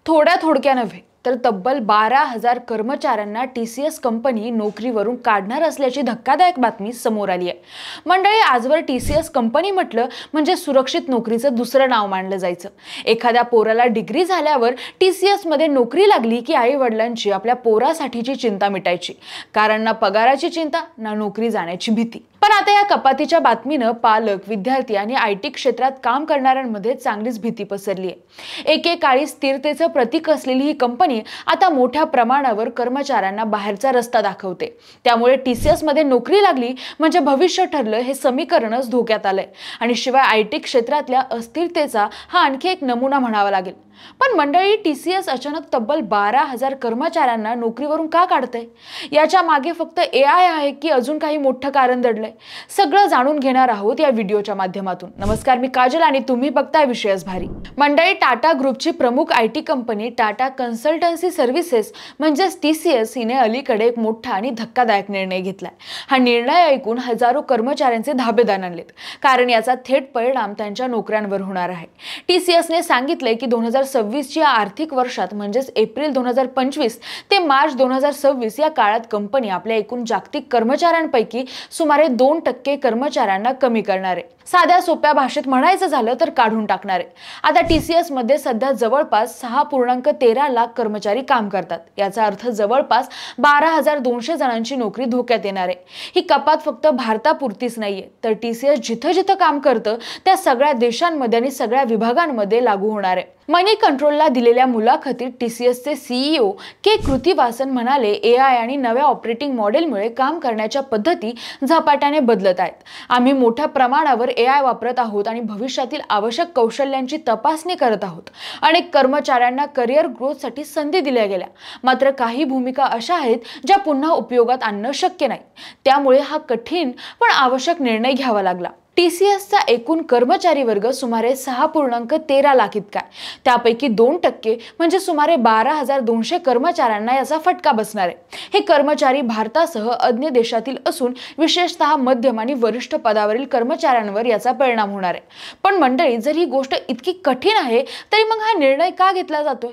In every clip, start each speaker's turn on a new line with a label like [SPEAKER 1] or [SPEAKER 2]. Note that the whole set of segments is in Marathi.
[SPEAKER 1] थोड्या नव्हे तर तब्बल 12,000 कर्मचाऱ्यांना TCS कंपनी नोकरीवरून काढणार असल्याची धक्कादायक बातमी समोर आली आहे। मंडळी, आजवर TCS कंपनी म्हटलं म्हणजे सुरक्षित नोकरीचं दुसरं नाव मानलं जायचं। एखाद्या पोराला डिग्री झाल्यावर TCS मध्ये नोकरी लागली की आई वडिलांची आपल्या पोरासाठीची चिंता मिटायची, कारण ना पगाराची चिंता ना नोकरी जाण्याची भीती। पण आता या कपातीच्या बातमीनं पालक, विद्यार्थी आणि IT क्षेत्रात काम करणाऱ्यांमध्ये चांगलीच भीती पसरली आहे। एकेकाळी स्थिरतेचं प्रतीक असलेली ही कंपनी आता मोठ्या प्रमाणावर कर्मचाऱ्यांना बाहेरचा रस्ता दाखवते। त्यामुळे TCS मध्ये नोकरी लागली म्हणजे भविष्य ठरलं हे समीकरणच धोक्यात आलंय आणि शिवाय IT क्षेत्रातल्या अस्थिरतेचा हा आणखी एक नमुना म्हणावा लागेल। पण मंडळी, TCS अचानक तब्बल 12,000 कर्मचाऱ्यांना नोकरीवरून का काढतंय? याच्या मागे फक्त AI आहे की अजून काही मोठं कारण दडलंय? सगळं जाणून घेणार आहोत या व्हिडिओच्या माध्यमातून। नमस्कार, मी काजल आणि तुम्ही बघताय विषयच भारी। मंडळी, टाटा ग्रुपची प्रमुख IT company Tata consultancy services म्हणजेच TCS हिने अलीकडे एक मोठा आणि धक्कादायक निर्णय घेतलाय। हा निर्णय ऐकून हजारो कर्मचाऱ्यांचे धाबेदार आणलेत, कारण याचा थेट परिणाम त्यांच्या नोकऱ्यांवर होणार आहे। TCS ने सांगितलंय की 2026 या आर्थिक वर्षात म्हणजेच एप्रिल 2025 ते मार्च 2026 या काळात कंपनी आपल्या एकूण जागतिक कर्मचाऱ्यांपैकी सुमारे 2% कर्मचाऱ्यांना कमी करणार आहे। साध्या सोप्या भाषेत म्हणायचं झालं तर काढून टाकणार आहे। आता TCS मध्ये सध्या जवळपास 6.13 लाख कर्मचारी काम करतात। याचा अर्थ जवळपास 12,200 जणांची नोकरी धोक्यात येणार आहे। ही कपात फक्त भारतापुरतीच नाहीये, तर TCS जिथं जिथं काम करतं त्या सगळ्या देशांमध्ये आणि सगळ्या विभागांमध्ये लागू होणार आहे। मनी कंट्रोलला दिलेल्या मुलाखतीत TCSचे CEO के कृतिवासन म्हणाले, AI आणि नव्या ऑपरेटिंग मॉडेलमुळे काम करण्याच्या पद्धती झपाट्याने बदलत आहेत। आम्ही मोठ्या प्रमाणावर AI वापरत आहोत आणि भविष्यातील आवश्यक कौशल्यांची तपासणी करत आहोत। अनेक कर्मचाऱ्यांना करिअर ग्रोथसाठी संधी दिल्या गेल्या, मात्र काही भूमिका अशा आहेत ज्या पुन्हा उपयोगात आणणं शक्य नाही। त्यामुळे हा कठीण पण आवश्यक निर्णय घ्यावा लागला। TCSचा एकूण कर्मचारी वर्ग सुमारे 6.13 लाख इतका आहे। त्यापैकी 2% म्हणजे सुमारे 12,200 कर्मचाऱ्यांना याचा फटका बसणार आहे। हे कर्मचारी भारतासह अन्य देशातील असून विशेषतः मध्यम आणि वरिष्ठ पदावरील कर्मचाऱ्यांवर याचा परिणाम होणार आहे। पण मंडळी, जर ही गोष्ट इतकी कठीण आहे तरी मग हा निर्णय का घेतला जातोय?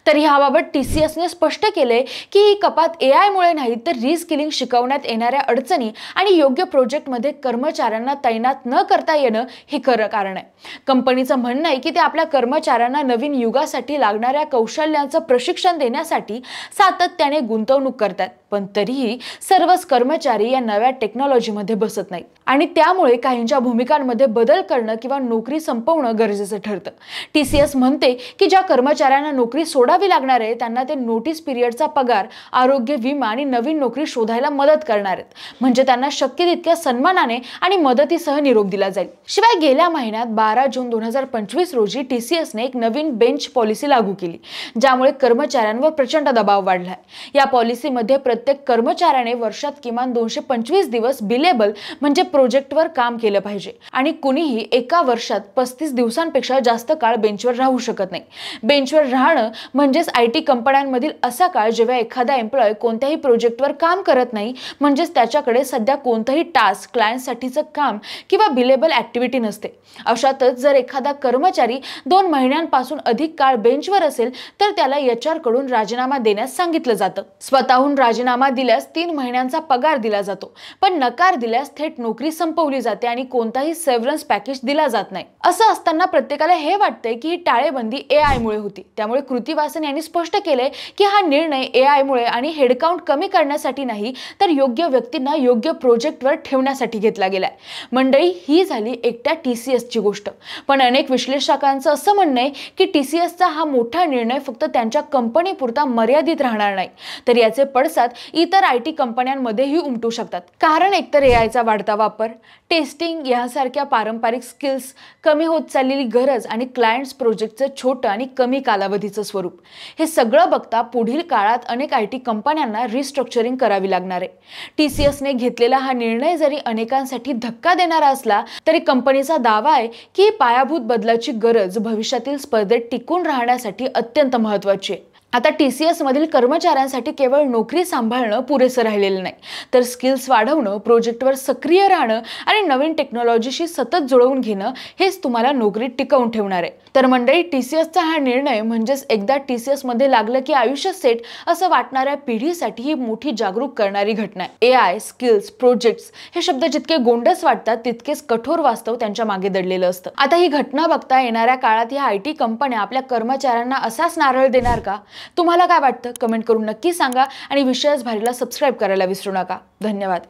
[SPEAKER 1] तर याबाबत TCS ने स्पष्ट केले की ही कपात AI मुळे नाही, तर रिस्किलिंग, शिकवण्यात येणाऱ्या अडचणी आणि योग्य प्रोजेक्टमध्ये कर्मचाऱ्यांना तैनात न करता येणं हे खरं कारण आहे। कंपनीचं म्हणणं आहे की ते आपल्या कर्मचाऱ्यांना नवीन युगासाठी लागणाऱ्या कौशल्यांचं प्रशिक्षण देण्यासाठी सातत्याने गुंतवणूक करतात, पण तरीही सर्वच कर्मचारी या नव्या टेक्नॉलॉजीमध्ये बसत नाहीत आणि त्यामुळे काहींच्या भूमिकांमध्ये बदल करणं किंवा नोकरी संपवणं गरजेचं ठरतं। TCS म्हणते की ज्या कर्मचाऱ्यांना नोकरी सोडावी लागणार आहे त्यांना ते नोटीस पिरियडचा पगार, आरोग्य विमा आणि नवीन नोकरी शोधायला मदत करणार आहेत, म्हणजे त्यांना शक्य तितक्या सन्मानाने आणि मदतीसह निरोप दिला जाईल। शिवाय गेल्या महिन्यात 12 जून 2025 रोजी TCS ने एक नवीन बेंच पॉलिसी लागू केली, ज्यामुळे कर्मचाऱ्यांवर प्रचंड दबाव वाढलाय। या पॉलिसीमध्ये प्रत्येक कर्मचाऱ्याने वर्षात किमान 225 दिवस बिलेबल म्हणजे प्रोजेक्टवर काम केलं पाहिजे आणि कुणीही एका वर्षात 35 दिवसांपेक्षा जास्त काळ बेंचवर राहू शकत नाही। बेंचवर राहणं म्हणजेच IT कंपन्यांमधील असा काळ जेव्हा एखादा एम्प्लॉय कोणत्याही प्रोजेक्टवर काम करत नाही, म्हणजेच त्याच्याकडे सध्या कोणतंही टास्क, क्लायंटसाठीचं काम किंवा बिलेबल ऍक्टिव्हिटी नसते। अशातच जर एखादा कर्मचारी 2 महिन्यांपासून अधिक काळ बेंचवर असेल तर त्याला HR कडून राजीनामा देण्यास सांगितलं जातं। स्वतःहून राजीनामा दिल्यास 3 महिन्यांचा पगार दिला जातो, पण नकार दिल्यास थेट नोकरी संपवली जाते आणि कोणताही सेव्हरन्स पॅकेज दिला जात नाही। असं असताना प्रत्येकाला हे वाटतंय की ही टाळेबंदी AI मुळे होती। त्यामुळे कृतिवासन यांनी स्पष्ट केले की हा निर्णय AI मुळे आणि हेडकाउंट कमी करण्यासाठी नाही, तर योग्य व्यक्तींना योग्य प्रोजेक्टवर ठेवण्यासाठी घेतला गेलाय। मंडळी, ही झाली एकट्या TCS ची गोष्ट, पण अनेक विश्लेषकांचं असं म्हणणं आहे की TCSचा हा मोठा निर्णय फक्त त्यांच्या कंपनीपुरता मर्यादित राहणार नाही, तर याचे पडसाद इतर IT कंपन्यांमध्येही उमटू शकतात। कारण एकतर AIचा वाढता वापर, टेस्टिंग यासारख्या पारंपरिक स्किल्स कमी होत चाललेली गरज आणि क्लायंट्स प्रोजेक्टचं छोटं आणि कमी कालावधीचं स्वरूप, हे सगळं बघता पुढील काळात अनेक IT कंपन्यांना रिस्ट्रक्चरिंग करावी लागणार आहे। TCS ने घेतलेला हा निर्णय जरी अनेकांसाठी धक्का देणारा असला तरी कंपनीचा दावा आहे की पायाभूत बदलाची गरज भविष्यातील स्पर्धेत टिकून राहण्यासाठी अत्यंत महत्त्वाची आहे। आता TCS मधील कर्मचाऱ्यांसाठी केवळ नोकरी सांभाळणं पुरेसं राहिलेलं नाही, तर स्किल्स वाढवणं, प्रोजेक्टवर सक्रिय राहणं आणि नवीन टेक्नॉलॉजीशी सतत जुळवून घेणं हेच तुम्हाला नोकरीत टिकवून ठेवणार आहे. तर मंडळी, TCSचा हा निर्णय म्हणजेच एकदा TCS मध्ये लागलं की आयुष्य सेट असं वाटणाऱ्या पिढीसाठी ही मोठी जागरूक करणारी घटना आहे. AI, स्किल्स, प्रोजेक्ट्स हे शब्द जितके गोंडस वाटतात तितकेच कठोर वास्तव त्यांच्या मागे दडलेलं असतं. आता ही घटना बघता येणाऱ्या काळात ह्या IT कंपन्या आपल्या कर्मचाऱ्यांना असाच नारळ देणार का? तुम्हाला काय वाटतं? कमेंट करून नक्की सांगा आणि विश्वास भारीला सबस्क्राईब करायला विसरू नका. धन्यवाद.